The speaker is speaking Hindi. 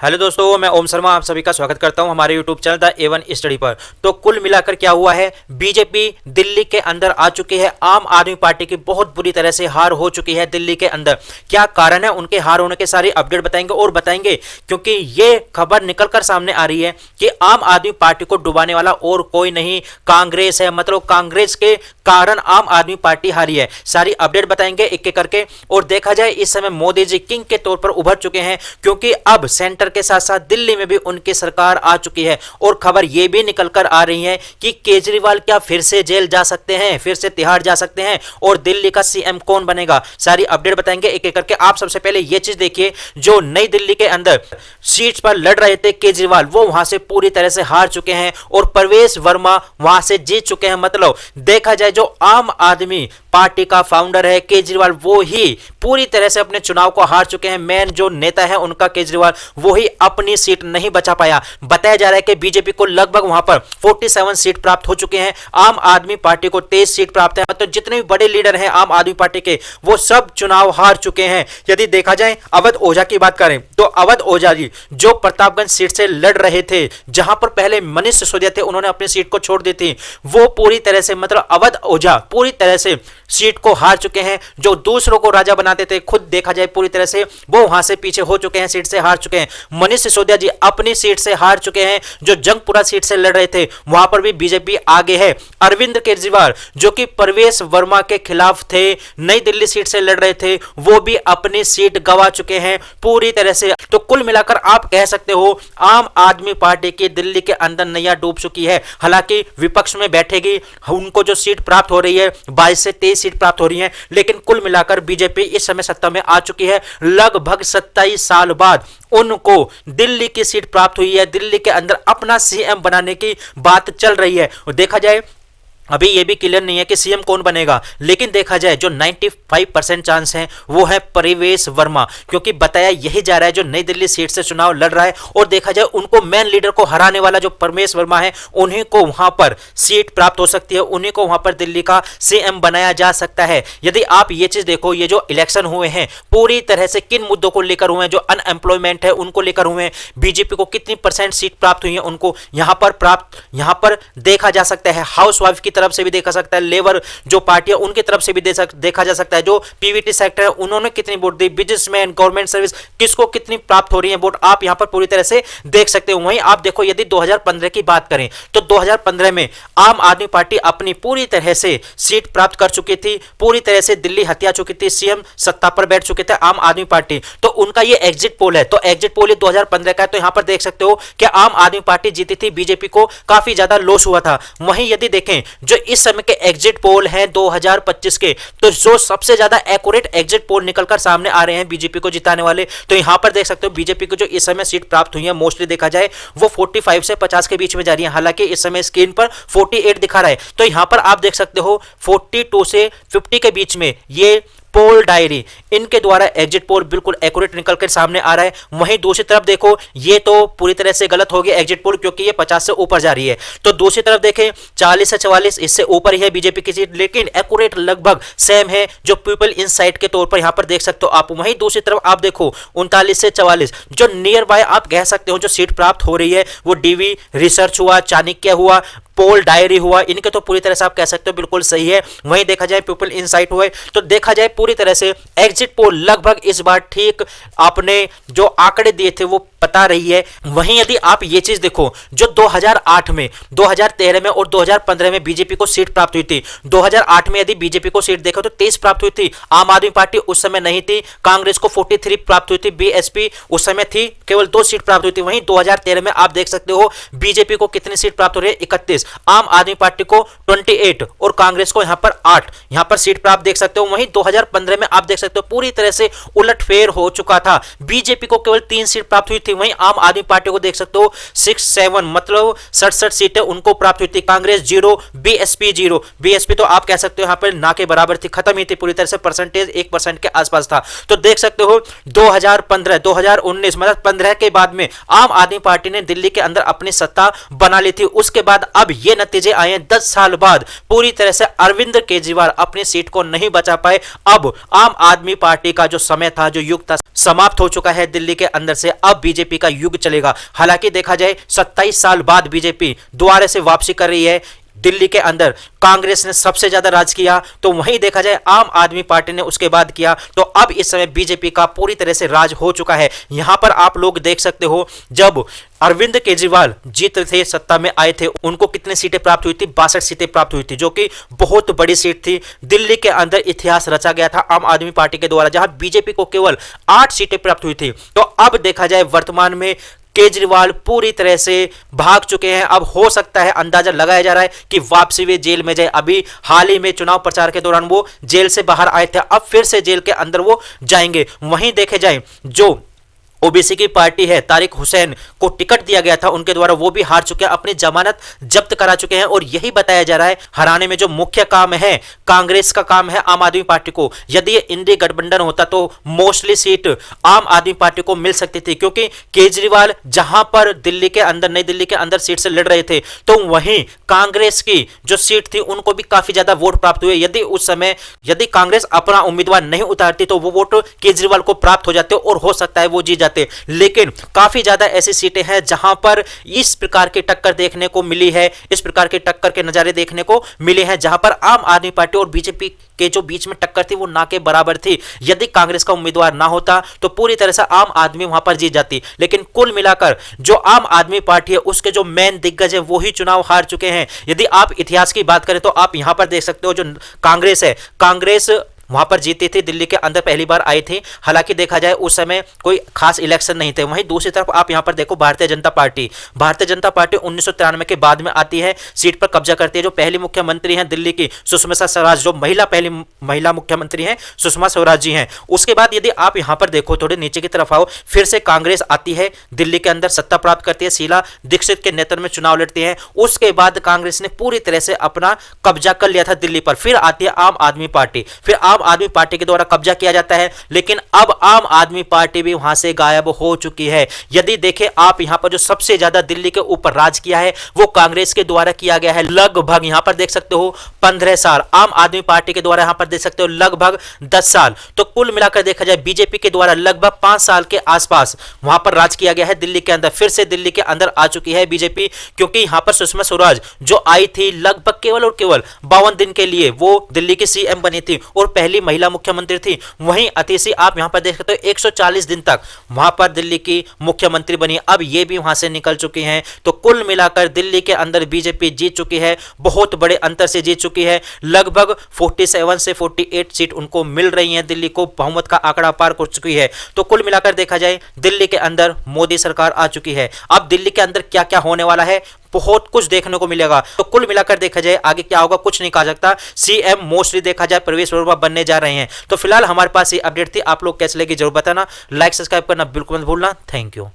हेलो दोस्तों, मैं ओम शर्मा आप सभी का स्वागत करता हूं हमारे YouTube channel the A1 study पर। तो कुल मिलाकर क्या हुआ है, बीजेपी दिल्ली के अंदर आ चुकी है। आम आदमी पार्टी की बहुत बुरी तरह से हार हो चुकी है दिल्ली के अंदर। क्या कारण है उनके हार होने के, सारी अपडेट बताएंगे और बताएंगे क्योंकि ये खबर निकलकर सामने आ रही है कि आम आदमी पार्टी को डुबाने वाला और कोई नहीं कांग्रेस है। मतलब कांग्रेस के कारण आम आदमी पार्टी हारी है। सारी अपडेट बताएंगे एक एक करके। और देखा जाए इस समय मोदी जी किंग के तौर पर उभर चुके हैं क्योंकि अब सेंटर के साथ साथ दिल्ली में भी उनकी सरकार आ चुकी है। और खबर यह भी निकलकर आ रही है कि केजरीवाल क्या फिर से जेल जा सकते हैं, फिर से तिहाड़ जा सकते हैं और दिल्ली का सीएम कौन बनेगा, सारी अपडेट बताएंगे एक एक करके। आप सबसे पहले यह चीज देखिए, जो नई दिल्ली के अंदर सीट पर लड़ रहे थे केजरीवाल, वो वहां से पूरी तरह से हार चुके हैं और प्रवेश वर्मा वहां से जीत चुके हैं। मतलब देखा जाए जो आम आदमी पार्टी का फाउंडर है केजरीवाल, वो ही पूरी तरह से अपने चुनाव को हार चुके हैं। मेन जो नेता है उनका केजरीवाल, वो ही अपनी सीट नहीं बचा पाया। बताया जा रहा है कि बीजेपी को लगभग वहां पर 47 सीट प्राप्त हो चुके हैं, आम आदमी पार्टी को 23 सीट प्राप्त है। तो जितने भी बड़े लीडर हैं आम आदमी पार्टी के, वो सब चुनाव हार चुके हैं। यदि देखा जाए अवध ओझा की बात करें तो अवध ओझा जी जो प्रतापगंज सीट से लड़ रहे थे, जहां पर पहले मनीष सिसोदिया थे, उन्होंने अपनी सीट को छोड़ दी थी। वो पूरी तरह से, मतलब अवध ओझा पूरी तरह से सीट को हार चुके हैं। जो दूसरों को राजा बनाते थे, खुद देखा जाए पूरी तरह से वो वहां से पीछे हो चुके हैं, सीट से हार चुके हैं। मनीष सिसोदिया जी अपनी सीट से हार चुके हैं। जो जंगपुरा सीट से लड़ रहे थे वहां पर भी बीजेपी आगे है। अरविंद केजरीवाल जो कि प्रवेश वर्मा के खिलाफ थे, नई दिल्ली सीट से लड़ रहे थे, वो भी अपनी सीट गंवा चुके हैं पूरी तरह से। तो कुल मिलाकर आप कह सकते हो आम आदमी पार्टी की दिल्ली के अंदर नैया डूब चुकी है। हालांकि विपक्ष में बैठेगी, उनको जो सीट प्राप्त हो रही है 22 से 23 सीट प्राप्त हो रही है, लेकिन कुल मिलाकर बीजेपी इस समय सत्ता में आ चुकी है। लगभग 27 साल बाद उनको दिल्ली की सीट प्राप्त हुई है। दिल्ली के अंदर अपना सीएम बनाने की बात चल रही है। और देखा जाए अभी यह भी क्लियर नहीं है कि सीएम कौन बनेगा, लेकिन देखा जाए जो 95% चांस है वो है प्रवेश वर्मा, क्योंकि बताया यही जा रहा है जो नई दिल्ली सीट से चुनाव लड़ रहा है। और देखा जाए उनको मेन लीडर को हराने वाला जो प्रवेश वर्मा है, उन्हीं को वहां पर सीट प्राप्त हो सकती है, उन्हीं को वहां पर दिल्ली का सीएम बनाया जा सकता है। यदि आप ये चीज देखो, ये जो इलेक्शन हुए हैं पूरी तरह से किन मुद्दों को लेकर हुए हैं, जो अनएम्प्लॉयमेंट है उनको लेकर हुए हैं, बीजेपी को कितनी % सीट प्राप्त हुई है उनको यहां पर देखा जा सकता है। हाउस वाइफ की तरफ से भी देखा सकता है, लेबर जो पार्टी है उनकी तरफ से भी देखा जा सकता है। जो पीवीटी सेक्टर है उन्होंने कितनी वोट दी, बिजनेसमैन, गवर्नमेंट सर्विस, किसको कितनी प्राप्त हो रही है वोट, आप यहां पर पूरी तरह से देख सकते हो। वहीं आप देखो यदि 2015 की बात करें तो 2015 में आम आदमी पार्टी अपनी पूरी तरह से सीट प्राप्त कर चुकी थी, पूरी तरह से दिल्ली हत्या चुकी थी, सीएम सत्ता पर बैठ चुके थे आम आदमी पार्टी। तो उनका ये एग्जिट पोल है, तो एग्जिट पोल 2015 का है। तो यहां पर देख सकते हो कि आम आदमी पार्टी जीती थी, बीजेपी को काफी ज्यादा लॉस हुआ था। वहीं यदि देखें जो इस समय के एग्जिट पोल हैं 2025 के, तो जो सबसे ज्यादा एक्यूरेट एग्जिट पोल निकलकर सामने आ रहे हैं बीजेपी को जिताने वाले, तो यहां पर देख सकते हो बीजेपी को जो इस समय सीट प्राप्त हुई है मोस्टली देखा जाए वो 45 से 50 के बीच में जा रही है। हालांकि इस समय स्क्रीन पर 48 दिखा रहा है, तो यहां पर आप देख सकते हो 42 से 50 के बीच में ये पोल डायरी इनके द्वारा एग्जिट पोल बिल्कुल एक्यूरेट निकलकर सामने आ रहा है। वहीं दूसरी तरफ देखो, ये तो पूरी तरह से गलत हो गया एग्जिट पोल, क्योंकि ये 50 से ऊपर जा रही है। तो दूसरी तरफ देखें 40 से 44 इससे ऊपर ही है बीजेपी की सीट, लेकिन एक्यूरेट लगभग सेम है जो पीपल इनसाइट के तौर पर यहां पर देख सकते हो आप। वहीं दूसरी तरफ आप देखो 39 से 44 जो नियर बाय आप कह सकते हो जो सीट प्राप्त हो रही है, वो डीवी रिसर्च हुआ, चाणक्य हुआ, पोल डायरी हुआ, इनके तो पूरी तरह से आप कह सकते हो बिल्कुल सही है। वहीं देखा जाए पीपल इनसाइट हुआ, तो देखा जाए पूरी तरह से एग्जिट पोल लगभग इस बार ठीक आपने जो आंकड़े दिए थे वो बता रही है। वहीं यदि आप ये चीज देखो, जो 2008 में, 2013 में और 2015 में बीजेपी को सीट प्राप्त हुई थी, 2008 में यदि बीजेपी को सीट देखो तो 23 प्राप्त हुई थी, आम आदमी पार्टी उस समय नहीं थी, कांग्रेस को 43 प्राप्त हुई थी, बीएसपी उस समय थी केवल 2 सीट प्राप्त हुई थी। वहीं 2013 में आप देख सकते हो बीजेपी को कितनी सीट प्राप्त हो रही है, 31, आम आदमी पार्टी को 28 और कांग्रेस को यहां पर 8 यहां पर सीट प्राप्त देख सकते हो। वहीं 2015 में आप देख सकते हो पूरी तरह से उलटफेर हो चुका था, बीजेपी को केवल 3 सीट प्राप्त हुई थी, वहीं आम आदमी पार्टी को देख सकते हो 6-7 मतलब 67 सीटें उनको प्राप्त हुई थी, कांग्रेस 0, बीएसपी 0। बीएसपी तो आप कह सकते हो यहां पर ना के बराबर थी, खत्म ही थी पूरी तरह से, परसेंटेज 1% के आसपास था। तो देख सकते हो 2015, 2019 मतलब 15 के बाद में आम आदमी पार्टी ने दिल्ली के अंदर अपनी सत्ता बना ली थी। उसके बाद अब ये नतीजे आए हैं 10 साल बाद, पूरी तरह से अरविंद केजरीवाल अपनी सीट को नहीं बचा पाए। अब आम आदमी पार्टी का जो समय था, जो युग था, समाप्त हो चुका है दिल्ली के अंदर से। अब बीजेपी बीजेपी का युग चलेगा। हालांकि देखा जाए 27 साल बाद बीजेपी दोबारा से वापसी कर रही है दिल्ली के अंदर। कांग्रेस ने सबसे ज्यादा राज किया, तो वहीं देखा जाए आम आदमी पार्टी ने उसके बाद किया, तो अब इस समय बीजेपी का पूरी तरह से राज हो चुका है। यहां पर आप लोग देख सकते हो, जब अरविंद केजरीवाल जीत थे, सत्ता में आए थे, उनको कितनी सीटें प्राप्त हुई थी? 62 सीटें प्राप्त हुई थी, जो कि बहुत बड़ी सीट थी। दिल्ली के अंदर इतिहास रचा गया था आम आदमी पार्टी के द्वारा, जहां बीजेपी को केवल 8 सीटें प्राप्त हुई थी। तो अब देखा जाए वर्तमान में केजरीवाल पूरी तरह से भाग चुके हैं। अब हो सकता है, अंदाजा लगाया जा रहा है कि वापसी वे जेल में जाए। अभी हाल ही में चुनाव प्रचार के दौरान वो जेल से बाहर आए थे, अब फिर से जेल के अंदर वो जाएंगे। वहीं देखे जाए जो ओबीसी की पार्टी है, तारिक हुसैन को टिकट दिया गया था उनके द्वारा, वो भी हार चुके हैं, अपनी जमानत जब्त करा चुके हैं। और यही बताया जा रहा है हराने में जो मुख्य काम है कांग्रेस का काम है आम आदमी पार्टी को। यदि ये इंडी गठबंधन होता तो मोस्टली सीट आम आदमी पार्टी को मिल सकती थी, क्योंकि केजरीवाल जहां पर दिल्ली के अंदर, नई दिल्ली के अंदर सीट से लड़ रहे थे, तो वहीं कांग्रेस की जो सीट थी उनको भी काफी ज्यादा वोट प्राप्त हुए। यदि उस समय यदि कांग्रेस अपना उम्मीदवार नहीं उतारती तो वो वोट केजरीवाल को प्राप्त हो जाते और हो सकता है वो जीत जाते। लेकिन काफी ज्यादा ऐसी सीटें हैं जहां पर इस प्रकार की टक्कर देखने को मिली है, इस प्रकार के टक्कर के नजारे देखने को मिले हैं, जहां पर आम आदमी पार्टी और बीजेपी के जो बीच में टक्कर थी वो ना के बराबर थी। यदि कांग्रेस का उम्मीदवार ना होता तो पूरी तरह से आम आदमी वहां पर जीत जाती। लेकिन कुल मिलाकर जो आम आदमी पार्टी है उसके जो मेन दिग्गज है वो ही चुनाव हार चुके हैं। यदि आप इतिहास की बात करें तो आप यहां पर देख सकते हो, जो कांग्रेस है, कांग्रेस वहां पर जीती थी, दिल्ली के अंदर पहली बार आई थी। हालांकि देखा जाए उस समय कोई खास इलेक्शन नहीं थे। वहीं दूसरी तरफ आप यहां पर देखो भारतीय जनता पार्टी 1993 के बाद में आती है, सीट पर कब्जा करती है। जो पहली मुख्यमंत्री हैं दिल्ली की सुषमा स्वराज, जो पहली महिला मुख्यमंत्री हैं सुषमा स्वराज जी हैं। उसके बाद यदि आप यहां पर देखो, थोड़े नीचे की तरफ आओ, फिर से कांग्रेस आती है दिल्ली के अंदर, सत्ता प्राप्त करती है, शीला दीक्षित के नेतृत्व में चुनाव लड़ती है। उसके बाद कांग्रेस ने पूरी तरह से अपना कब्जा कर लिया था दिल्ली पर। फिर आती है आम आदमी पार्टी, फिर आम आदमी पार्टी के द्वारा कब्जा किया जाता है। लेकिन अब आम आदमी पार्टी भी वहां से गायब हो चुकी है। यदि देखें आप यहां पर जो सबसे ज्यादा दिल्ली के ऊपर राज किया है वो कांग्रेस के द्वारा किया गया है। लगभग यहां पर देख सकते हो 15 साल, आम आदमी पार्टी के द्वारा यहां पर देख सकते हो लगभग 10 साल। तो कुल मिलाकर देखा जाए बीजेपी के द्वारा लगभग 5 साल के आसपास वहां पर राज किया गया है दिल्ली के अंदर। फिर से दिल्ली के अंदर आ चुकी है बीजेपी, क्योंकि यहां पर सुषमा स्वराज जो आई थी लगभग केवल और केवल 52 दिन के लिए वो दिल्ली की सीएम बनी थी और पहली महिला मुख्यमंत्री थी। वहीं अतिशी आप यहां पर देख सकते हो 140 दिन तक वहां पर दिल्ली की मुख्यमंत्री बनी, अब ये भी वहां से निकल चुकी हैं। तो कुल मिलाकर दिल्ली के अंदर बीजेपी जीत चुकी है, बहुत बड़े अंतर से जीत चुकी है। लगभग 47 से 48 सीट उनको मिल रही हैं, दिल्ली को बहुमत का आंकड़ा पार कर चुकी है। तो कुल मिलाकर देखा जाए दिल्ली के अंदर मोदी सरकार आ चुकी है। अब दिल्ली के अंदर क्या क्या होने वाला है, बहुत कुछ देखने को मिलेगा। तो कुल मिलाकर देखा जाए आगे क्या होगा कुछ नहीं कहा सकता। सीएम मोस्टली देखा जाए प्रवेश वर्मा बनने जा रहे हैं। तो फिलहाल हमारे पास ये अपडेट थी, आप लोग कैसे लगी जरूर बताना, लाइक सब्सक्राइब करना बिल्कुल मत भूलना। Thank you.